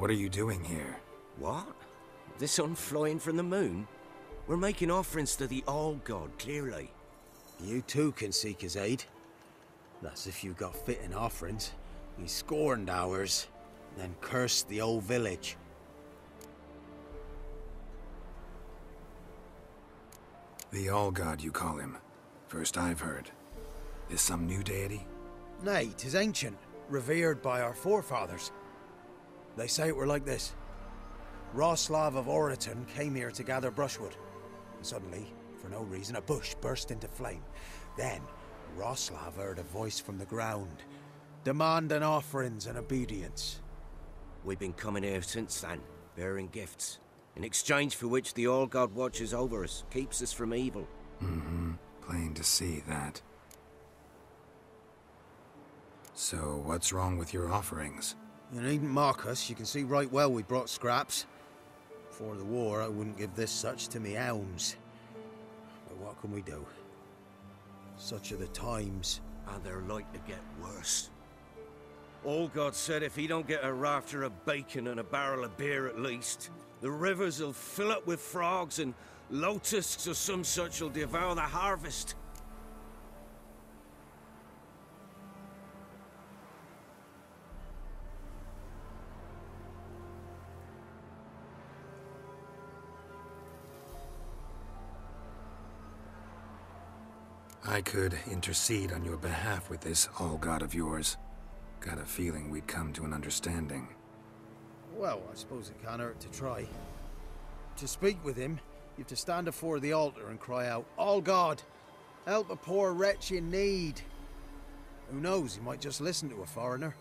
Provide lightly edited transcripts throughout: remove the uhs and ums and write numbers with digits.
What are you doing here? What? The sun flying from the moon? We're making offerings to the All-God, clearly. You too can seek his aid. That's if you got fitting offerings. He scorned ours, then cursed the old village. The All-God, you call him. First I've heard. Is some new deity? Nay, 'tis ancient, revered by our forefathers. They say it were like this. Roslav of Oriton came here to gather brushwood. And suddenly, for no reason, a bush burst into flame. Then, Roslav heard a voice from the ground, demanding offerings and obedience. We've been coming here since then, bearing gifts, in exchange for which the All-God watches over us, keeps us from evil. Mm-hmm. Plain to see that. So, what's wrong with your offerings? You needn't mock us, you can see right well we brought scraps. Before the war, I wouldn't give this such to me hounds. But what can we do? Such are the times. And they're like to get worse. All-God said if he don't get a rafter of bacon and a barrel of beer at least, the rivers will fill up with frogs and locusts or some such will devour the harvest. I could intercede on your behalf with this All-God of yours. Got a feeling we'd come to an understanding. Well, I suppose it can't hurt to try. To speak with him, you have to stand before the altar and cry out, All-God, help a poor wretch in need. Who knows, he might just listen to a foreigner.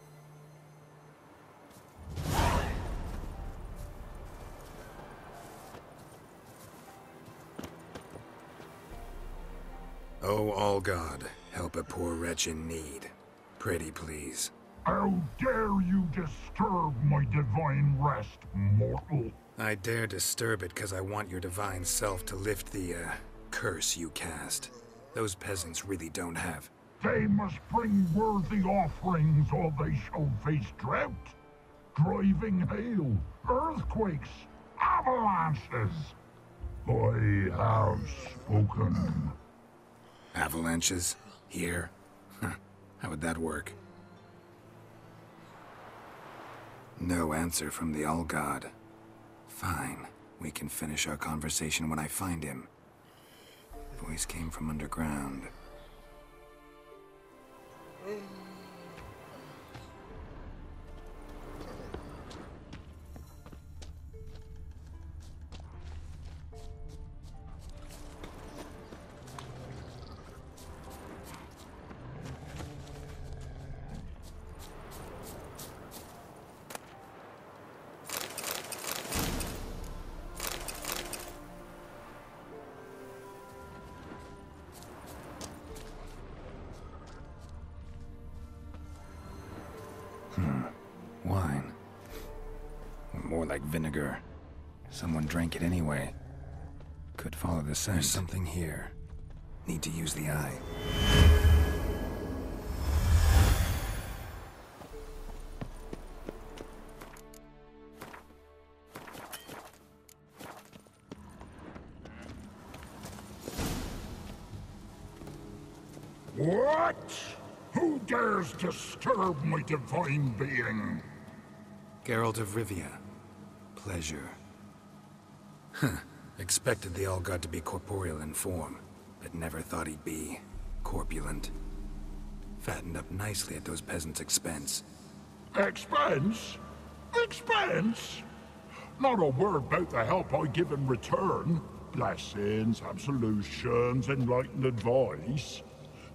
Oh, All-God, help a poor wretch in need. Pretty please. How dare you disturb my divine rest, mortal? I dare disturb it because I want your divine self to lift the, curse you cast. Those peasants really don't have. They must bring worthy offerings or they shall face drought, driving hail, earthquakes, avalanches. I have spoken. Avalanches? Here? How would that work? No answer from the All-God. Fine. We can finish our conversation when I find him. Voice came from underground. Wine. More like vinegar. Someone drank it anyway. Could follow the scent. There's something here. Need to use the eye. What? Who dares disturb my divine being? Geralt of Rivia. Pleasure. Expected the All-God to be corporeal in form, but never thought he'd be corpulent. Fattened up nicely at those peasants' expense. Expense? Expense? Not a word about the help I give in return. Blessings, absolutions, enlightened advice.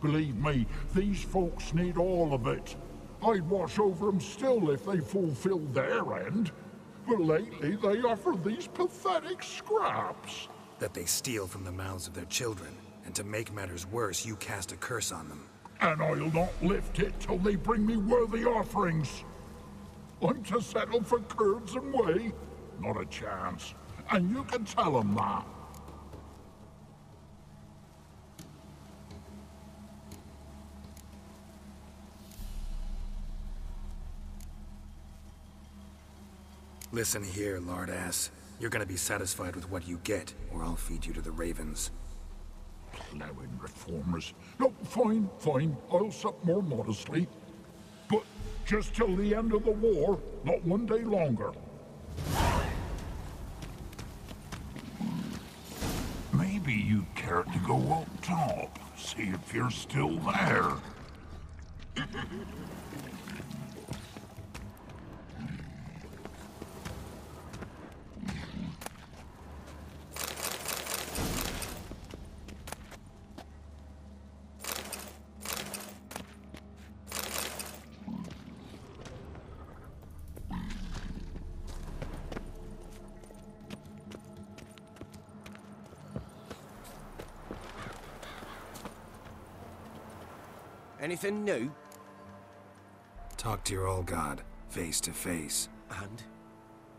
Believe me, these folks need all of it. I'd watch over them still if they fulfilled their end. But lately they offer these pathetic scraps. That they steal from the mouths of their children, and to make matters worse, you cast a curse on them. And I'll not lift it till they bring me worthy offerings. I'm to settle for curds and whey? Not a chance. And you can tell them that. Listen here, lard-ass. You're gonna be satisfied with what you get, or I'll feed you to the ravens. Plowing reformers. No, fine, fine. I'll sup more modestly. But just till the end of the war, not one day longer. Maybe you'd care to go up top, see if you're still there. Anything new? Talk to your old god, face to face. And?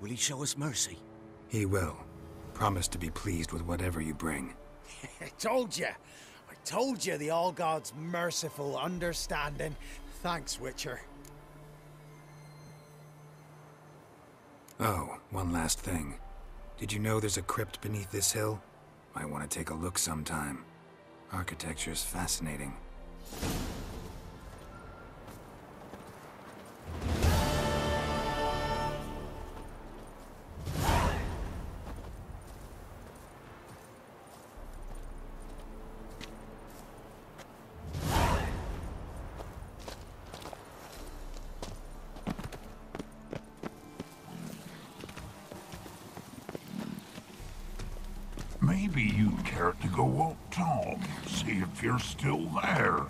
Will he show us mercy? He will. Promise to be pleased with whatever you bring. I told you! I told you the All God's merciful, understanding. Thanks, Witcher. Oh, one last thing. Did you know there's a crypt beneath this hill? Might want to take a look sometime. Architecture's fascinating. Maybe you'd care to go up top, see if you're still there.